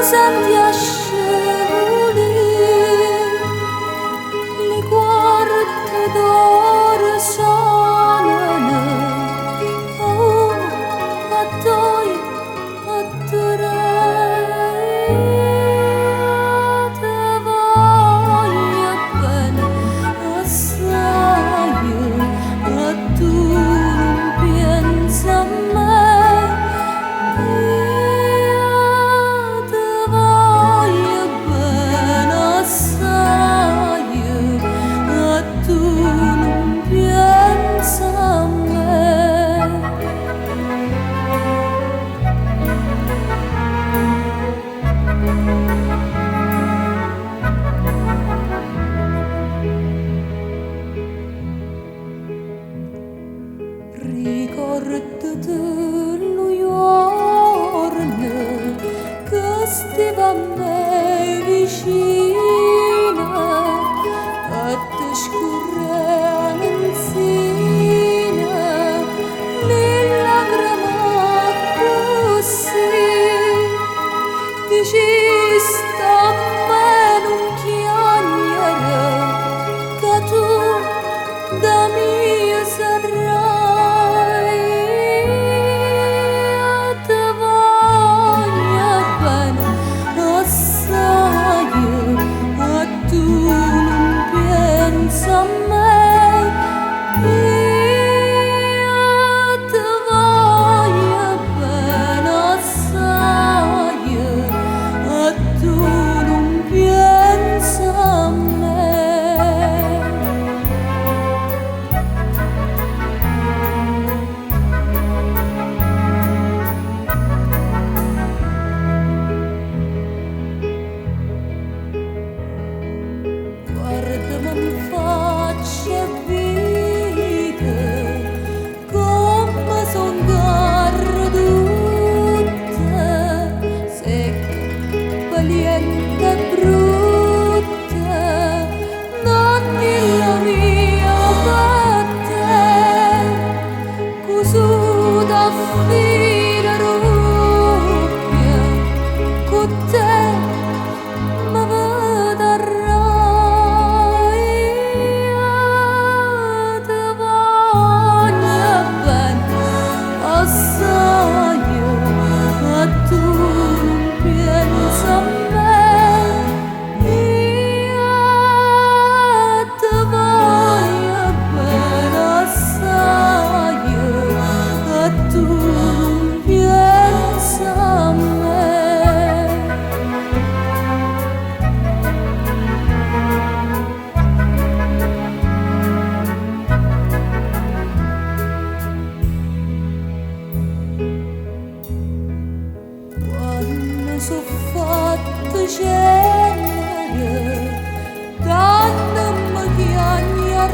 senti ascevoli le quarte d'oro sonano a uno, a due, a tre te voglio bene assai a tu non pensa a me. Ricordati lo giorno che stiva a me vicina e ti scorrevano insieme le lacrime così dici sta a me non chiagnere che tu da mia sarai. So fatto scendere, tanto mi chiami a